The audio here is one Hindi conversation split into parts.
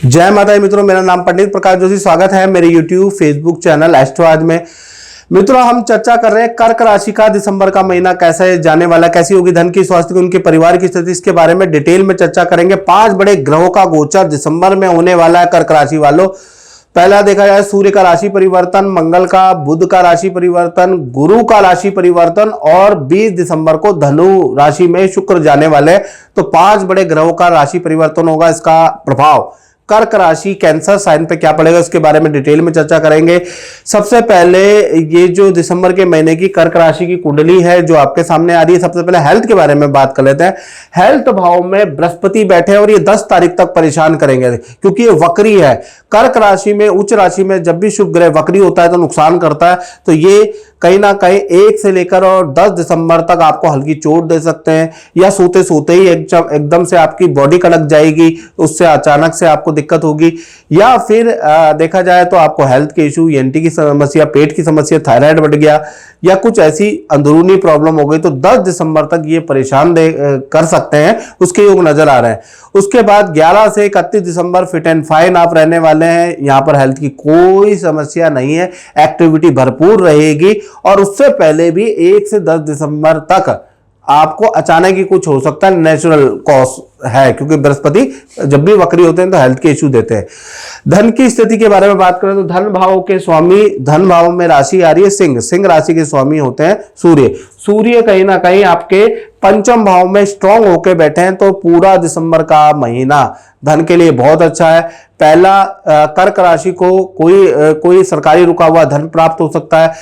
जय माता दी मित्रों, मेरा नाम पंडित प्रकाश जोशी। स्वागत है मेरे YouTube फेसबुक चैनल एस्ट्रो आज में। मित्रों, हम चर्चा कर रहे हैं कर्क राशि का दिसंबर का महीना कैसे जाने वाला, कैसी होगी धन की, स्वास्थ्य की, उनके परिवार की स्थिति, इसके बारे में डिटेल में चर्चा करेंगे। 5 बड़े ग्रहों का गोचर दिसंबर में होने वाला है कर्क राशि वालों। पहला देखा जाए सूर्य का राशि परिवर्तन, मंगल का, बुध का राशि परिवर्तन, गुरु का राशि परिवर्तन और 20 दिसंबर को धनु राशि में शुक्र जाने वाले। तो 5 बड़े ग्रहों का राशि परिवर्तन होगा। इसका प्रभाव कर्क राशि कैंसर साइन पे क्या पड़ेगा, इसके बारे में डिटेल में चर्चा करेंगे। सबसे पहले ये जो दिसंबर के महीने की कर्क राशि की कुंडली है जो आपके सामने आ रही है, सबसे पहले हेल्थ के बारे में बात कर लेते हैं। हेल्थ भाव में बृहस्पति बैठे और ये 10 तारीख तक परेशान करेंगे क्योंकि ये वक्री है। कर्क राशि में, उच्च राशि में जब भी शुभ ग्रह वक्री होता है तो नुकसान करता है। तो ये कहीं ना कहीं 1 से लेकर और 10 दिसंबर तक आपको हल्की चोट दे सकते हैं, या सोते सोते ही एकदम से आपकी बॉडी कड़क जाएगी, उससे अचानक से आपको दिक्कत होगी। या फिर देखा जाए तो आपको हेल्थ के इशू, ENT की समस्या, पेट की समस्या, थायराइड बढ़ गया या कुछ ऐसी अंदरूनी प्रॉब्लम हो गई तो 10 दिसंबर तक ये परेशान कर सकते हैं, उसके योग नजर आ रहे हैं। उसके बाद 11 से 31 दिसंबर फिट एंड फाइन आप रहने वाले हैं। यहाँ पर हेल्थ की कोई समस्या नहीं है, एक्टिविटी भरपूर रहेगी। और उससे पहले भी 1 से 10 दिसंबर तक आपको अचानक ही कुछ हो सकता है, नेचुरल कॉज है क्योंकि बृहस्पति जब भी वक्री होते हैं तो हेल्थ के इशू देते हैं। धन की स्थिति के बारे में बात करें तो धन भाव के स्वामी, धन भाव में राशि आ रही है सिंह। सिंह राशि के स्वामी होते हैं सूर्य। सूर्य कहीं ना कहीं आपके पंचम भाव में स्ट्रांग होके बैठे हैं। तो पूरा दिसंबर का महीना धन के लिए बहुत अच्छा है। पहला, कर्क राशि को कोई सरकारी रुका हुआ धन प्राप्त हो सकता है।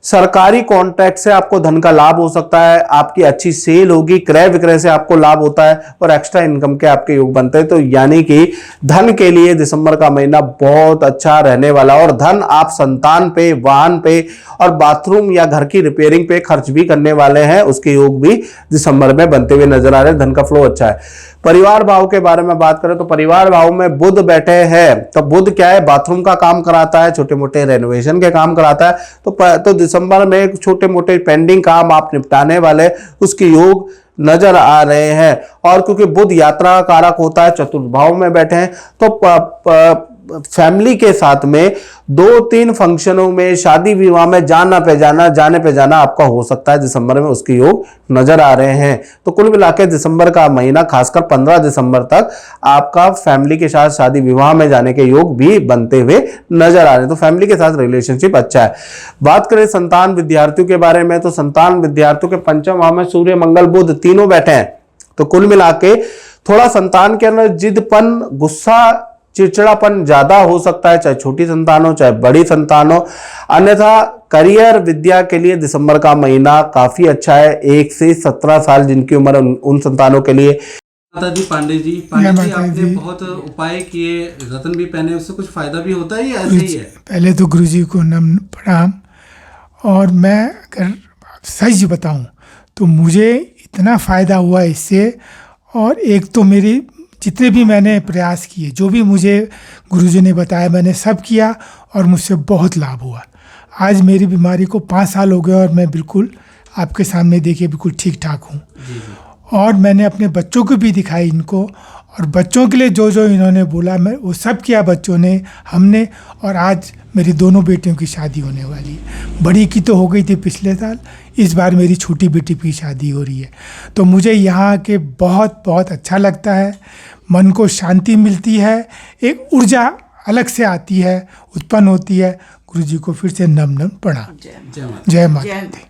सरकारी कॉन्ट्रैक्ट से आपको धन का लाभ हो सकता है। आपकी अच्छी सेल होगी, क्रय विक्रय से आपको लाभ होता है और एक्स्ट्रा इनकम के आपके योग बनते हैं। तो यानी कि धन के लिए दिसंबर का महीना बहुत अच्छा रहने वाला। और धन आप संतान पे, वाहन पे और बाथरूम या घर की रिपेयरिंग पे खर्च भी करने वाले हैं, उसके योग भी दिसंबर में बनते हुए नजर आ रहे हैं। धन का फ्लो अच्छा है। परिवार भाव के बारे में बात करें तो परिवार भाव में बुध बैठे हैं। तो बुध क्या है, बाथरूम का काम कराता है, छोटे मोटे रेनोवेशन के काम कराता है। तो दिसंबर में छोटे मोटे पेंडिंग काम आप निपटाने वाले, उसके योग नजर आ रहे हैं। और क्योंकि बुध यात्रा कारक होता है, चतुर्थ भाव में बैठे हैं, तो फैमिली के साथ में 2-3 फंक्शनों में, शादी विवाह में जाने पे जाना आपका हो सकता है दिसंबर में, उसके योग नजर आ रहे हैं। तो कुल मिलाकर दिसंबर का महीना, खासकर 15 दिसंबर तक आपका फैमिली के साथ शादी विवाह में जाने के योग भी बनते हुए नजर आ रहे हैं। तो फैमिली के साथ रिलेशनशिप अच्छा है। बात करें संतान विद्यार्थियों के बारे में तो संतान विद्यार्थियों के पंचम भाव में सूर्य, मंगल, बुध तीनों बैठे हैं। तो कुल मिला के थोड़ा संतान के अंदर जिदपन, गुस्सा, चिड़चिड़ापन ज्यादा हो सकता है, चाहे छोटी संतान हो चाहे बड़ी संतान हो। अन्यथा करियर, विद्या के लिए दिसंबर का महीना काफी अच्छा है। 1 से 17 साल जिनकी उम्र, उन संतानों के लिए। माता जी, पांडे जी आपने बहुत उपाय किए, रतन भी पहने, उससे कुछ फायदा भी होता है या ऐसे ही है? पहले तो गुरु जी को नमन प्रणाम। और मैं अगर सच बताऊं तो मुझे इतना फायदा हुआ इससे। और एक तो मेरी जितने भी मैंने प्रयास किए, जो भी मुझे गुरुजी ने बताया, मैंने सब किया और मुझसे बहुत लाभ हुआ। आज मेरी बीमारी को 5 साल हो गए और मैं बिल्कुल आपके सामने देखिए बिल्कुल ठीक ठाक हूँ। और मैंने अपने बच्चों को भी दिखाई इनको, और बच्चों के लिए जो जो इन्होंने बोला मैं वो सब किया बच्चों ने, हमने। और आज मेरी दोनों बेटियों की शादी होने वाली है। बड़ी की तो हो गई थी पिछले साल, इस बार मेरी छोटी बेटी की शादी हो रही है। तो मुझे यहाँ के बहुत बहुत अच्छा लगता है, मन को शांति मिलती है, एक ऊर्जा अलग से आती है, उत्पन्न होती है। गुरु जी को फिर से नम प्रणाम। जय माता दी।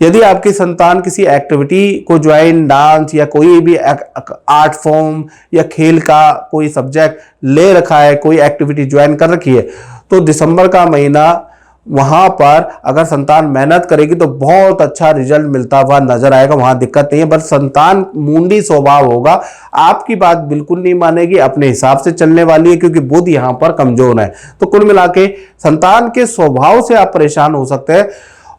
यदि आपकी संतान किसी एक्टिविटी को ज्वाइन, डांस या कोई भी आर्ट फॉर्म या खेल का कोई सब्जेक्ट ले रखा है, कोई एक्टिविटी ज्वाइन कर रखी है, तो दिसंबर का महीना वहां पर अगर संतान मेहनत करेगी तो बहुत अच्छा रिजल्ट मिलता हुआ नजर आएगा। वहां दिक्कत नहीं है, बस संतान मुंडी स्वभाव होगा, आपकी बात बिल्कुल नहीं मानेगी, अपने हिसाब से चलने वाली है क्योंकि बुध यहां पर कमजोर है। तो कुल मिला के संतान के स्वभाव से आप परेशान हो सकते हैं।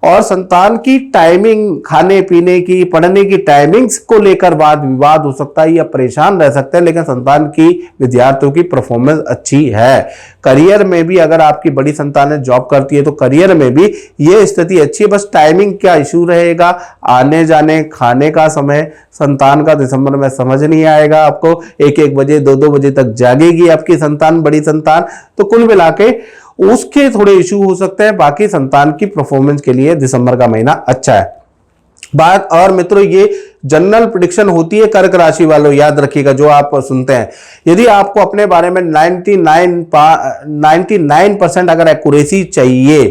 और संतान की टाइमिंग, खाने पीने की, पढ़ने की टाइमिंग्स को लेकर वाद विवाद हो सकता है या परेशान रह सकते हैं, लेकिन संतान की, विद्यार्थियों की परफॉर्मेंस अच्छी है। करियर में भी अगर आपकी बड़ी संतान है, जॉब करती है, तो करियर में भी ये स्थिति अच्छी है। बस टाइमिंग का इशू रहेगा, आने जाने, खाने का समय संतान का दिसंबर में समझ नहीं आएगा आपको। 1-1 बजे, 2-2 बजे तक जागेगी आपकी संतान, बड़ी संतान। तो कुल मिला के उसके थोड़े इशू हो सकते हैं, बाकी संतान की परफॉर्मेंस के लिए दिसंबर का महीना अच्छा है। बात और मित्रों, ये जनरल प्रेडिक्शन होती है कर्क राशि वालों, याद रखिएगा जो आप सुनते हैं। यदि आपको अपने बारे में 99% अगर एक्यूरेसी चाहिए,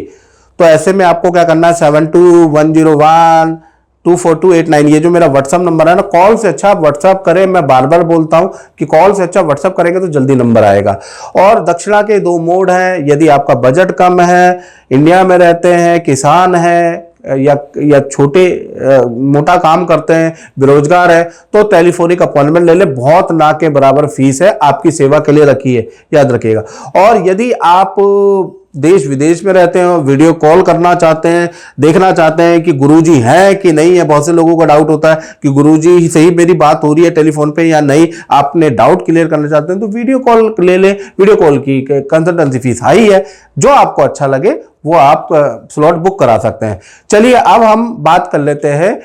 तो ऐसे में आपको क्या करना है, 7210124289, ये जो मेरा व्हाट्सअप नंबर है ना, कॉल से अच्छा आप व्हाट्सअप करें। मैं बार बार बोलता हूं कि कॉल से अच्छा व्हाट्सअप करेंगे तो जल्दी नंबर आएगा। और दक्षिणा के 2 मोड हैं। यदि आपका बजट कम है, इंडिया में रहते हैं, किसान है या छोटे मोटा काम करते हैं, बेरोजगार है, तो टेलीफोनिक अपॉइंटमेंट ले ले। बहुत ना के बराबर फीस है, आपकी सेवा के लिए रखी है, याद रखिएगा। और यदि आप देश विदेश में रहते हैं, वीडियो कॉल करना चाहते हैं, देखना चाहते हैं कि गुरुजी हैं कि नहीं है, बहुत से लोगों का डाउट होता है कि गुरुजी सही मेरी बात हो रही है टेलीफोन पे या नहीं, आपने डाउट क्लियर करना चाहते हैं तो वीडियो कॉल ले लें। वीडियो कॉल की कंसल्टेंसी फीस हाई है, जो आपको अच्छा लगे वो आप स्लॉट बुक करा सकते हैं। चलिए अब हम बात कर लेते हैं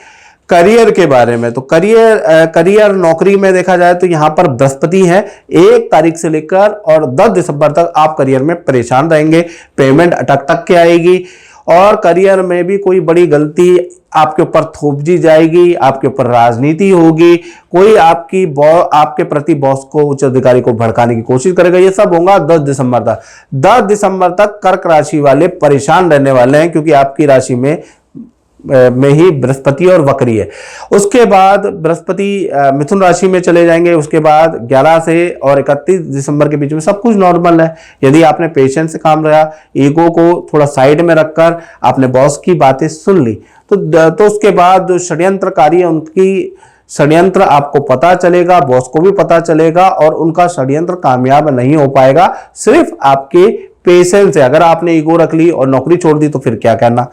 करियर के बारे में। तो करियर नौकरी में देखा जाए तो यहां पर बृहस्पति है। 1 तारीख से लेकर और 10 दिसंबर तक आप करियर में परेशान रहेंगे, पेमेंट अटक के आएगी, और करियर में भी कोई बड़ी गलती आपके ऊपर थोप दी जाएगी, आपके ऊपर राजनीति होगी, कोई आपके प्रति बॉस को, उच्च अधिकारी को भड़काने की कोशिश करेगा। ये सब होगा 10 दिसंबर तक। 10 दिसंबर तक कर्क राशि वाले परेशान रहने वाले हैं, क्योंकि आपकी राशि में ही बृहस्पति और वक्री है। उसके बाद बृहस्पति मिथुन राशि में चले जाएंगे। उसके बाद 11 से और 31 दिसंबर के बीच में सब कुछ नॉर्मल है। यदि आपने पेशेंस से काम रहा, ईगो को थोड़ा साइड में रखकर आपने बॉस की बातें सुन ली, तो उसके बाद जो षड्यंत्रकारी है उनकी षड्यंत्र आपको पता चलेगा, बॉस को भी पता चलेगा, और उनका षड्यंत्र कामयाब नहीं हो पाएगा, सिर्फ आपके पेशेंस है। अगर आपने ईगो रख ली और नौकरी छोड़ दी तो फिर क्या करना।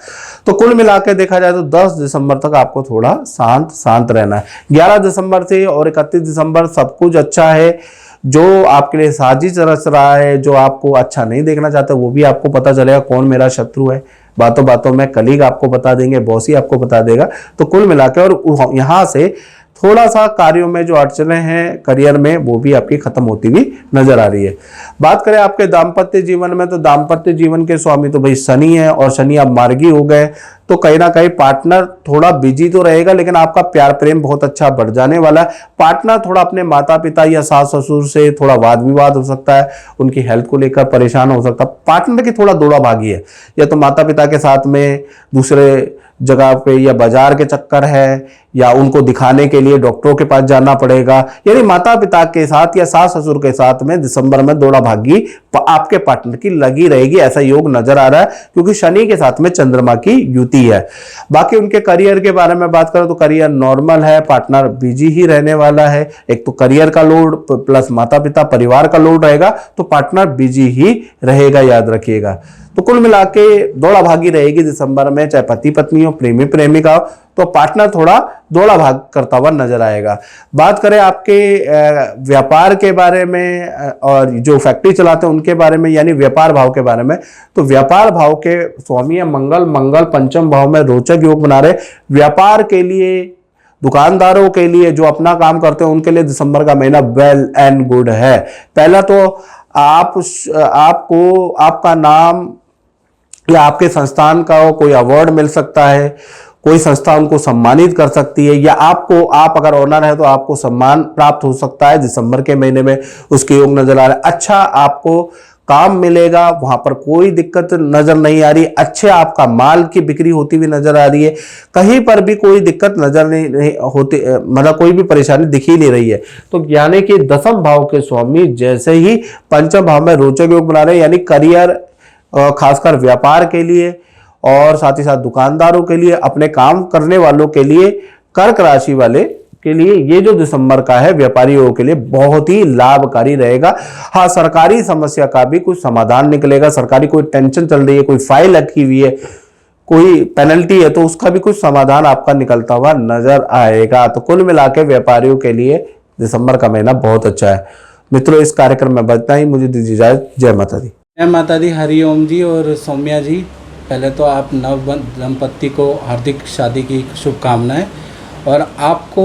तो कुल मिलाकर देखा जाए तो 10 दिसंबर तक आपको थोड़ा शांत रहना है। 11 दिसंबर से और 31 दिसंबर सब कुछ अच्छा है। जो आपके लिए साजिश रच रहा है, जो आपको अच्छा नहीं देखना चाहता, वो भी आपको पता चलेगा कौन मेरा शत्रु है। बातों बातों में कलीग आपको बता देंगे, बॉस ही आपको बता देगा। तो कुल मिलाकर और यहां से थोड़ा सा कार्यों में जो अड़चने हैं करियर में, वो भी आपकी खत्म होती हुई नजर आ रही है। बात करें आपके दाम्पत्य जीवन में, तो दाम्पत्य जीवन के स्वामी तो भाई शनि है, और शनि अब मार्गी हो गए, तो कहीं ना कहीं पार्टनर थोड़ा बिजी तो रहेगा, लेकिन आपका प्यार प्रेम बहुत अच्छा बढ़ जाने वाला है। पार्टनर थोड़ा अपने माता पिता या सास ससुर से थोड़ा वाद विवाद हो सकता है, उनकी हेल्थ को लेकर परेशान हो सकता है। पार्टनर की थोड़ा दौड़ा भागी है, या तो माता पिता के साथ में दूसरे जगह पे, या बाजार के चक्कर है, या उनको दिखाने के लिए डॉक्टरों के पास जाना पड़ेगा। यानी माता पिता के साथ या सास ससुर के साथ में दिसंबर में दौड़ा भागी आपके पार्टनर की लगी रहेगी, ऐसा योग नजर आ रहा है, क्योंकि शनि के साथ में चंद्रमा की युति है। बाकी उनके करियर के बारे में बात करें तो करियर नॉर्मल है, पार्टनर बिजी ही रहने वाला है। एक तो करियर का लोड प्लस माता पिता परिवार का लोड रहेगा, तो पार्टनर बिजी ही रहेगा, याद रखिएगा। तो कुल मिला के दौड़ा भागी रहेगी दिसंबर में, चाहे पति पत्नी हो, प्रेमी प्रेमिका हो, तो पार्टनर थोड़ा दौड़ा भाग करता हुआ नजर आएगा। बात करें आपके व्यापार के बारे में और जो फैक्ट्री चलाते हैं उनके बारे में, यानी व्यापार भाव के बारे में, तो व्यापार भाव के स्वामी है मंगल पंचम भाव में रोचक योग बना रहे। व्यापार के लिए, दुकानदारों के लिए, जो अपना काम करते हैं उनके लिए दिसंबर का महीना वेल एंड गुड है। पहला तो आपको आपका नाम या आपके संस्थान का कोई अवार्ड मिल सकता है, कोई संस्था उनको सम्मानित कर सकती है, या आप अगर ऑनर है तो आपको सम्मान प्राप्त हो सकता है दिसंबर के महीने में, उसके योग नजर आ रहा है। अच्छा आपको काम मिलेगा, वहां पर कोई दिक्कत नजर नहीं आ रही। अच्छे आपका माल की बिक्री होती हुई नजर आ रही है, कहीं पर भी कोई दिक्कत नजर नहीं होती, मतलब कोई भी परेशानी दिख ही नहीं रही है। तो यानी कि 10वें भाव के स्वामी जैसे ही पंचम भाव में रोचक योग बना रहे हैं, यानी करियर खासकर व्यापार के लिए और साथ ही साथ दुकानदारों के लिए, अपने काम करने वालों के लिए, कर्क राशि वाले के लिए ये जो दिसंबर का है व्यापारियों के लिए बहुत ही लाभकारी रहेगा। हाँ, सरकारी समस्या का भी कुछ समाधान निकलेगा। सरकारी कोई टेंशन चल रही है, कोई फाइल अटकी हुई है, कोई पेनल्टी है तो उसका भी कुछ समाधान आपका निकलता हुआ नजर आएगा। तो कुल मिला के व्यापारियों के लिए दिसंबर का महीना बहुत अच्छा है। मित्रों, इस कार्यक्रम में बचना ही, मुझे दीजिए इजाजत। जय माता दी। जय माता दी। हरिओम जी और सौम्या जी, पहले तो आप नव दंपत्ति को हार्दिक शादी की शुभकामनाएं। और आपको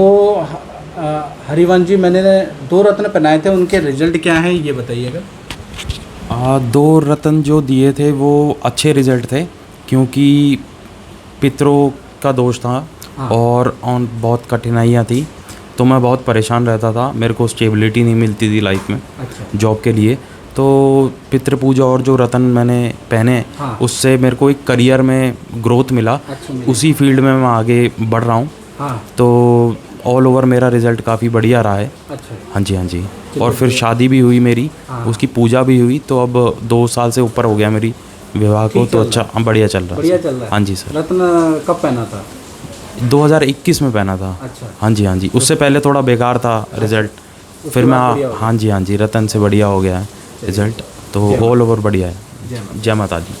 हरिवंश जी, मैंने 2 रत्न पहनाए थे, उनके रिजल्ट क्या हैं ये बताइएगा। 2 रत्न जो दिए थे वो अच्छे रिजल्ट थे, क्योंकि पितरों का दोष था और बहुत कठिनाइयाँ थी, तो मैं बहुत परेशान रहता था। मेरे को स्टेबिलिटी नहीं मिलती थी लाइफ में जॉब के लिए। तो पितृ पूजा और जो रत्न मैंने पहने, उससे मेरे को एक करियर में ग्रोथ मिला। उसी फील्ड में मैं आगे बढ़ रहा हूँ। तो ऑल ओवर मेरा रिज़ल्ट काफ़ी बढ़िया रहा है। हाँ जी, हाँ जी। और फिर शादी भी हुई मेरी, उसकी पूजा भी हुई। तो अब 2 साल से ऊपर हो गया मेरी विवाह को। तो अच्छा, बढ़िया चल रहा है। हाँ जी सर। रत्न कब पहना था? 2021 में पहना था। हाँ जी, हाँ जी। उससे पहले थोड़ा बेकार था रिज़ल्ट, फिर मैं हाँ जी, हाँ जी, रतन से बढ़िया हो गया है रिज़ल्ट। तो ऑल ओवर बढ़िया है। जय माता दी।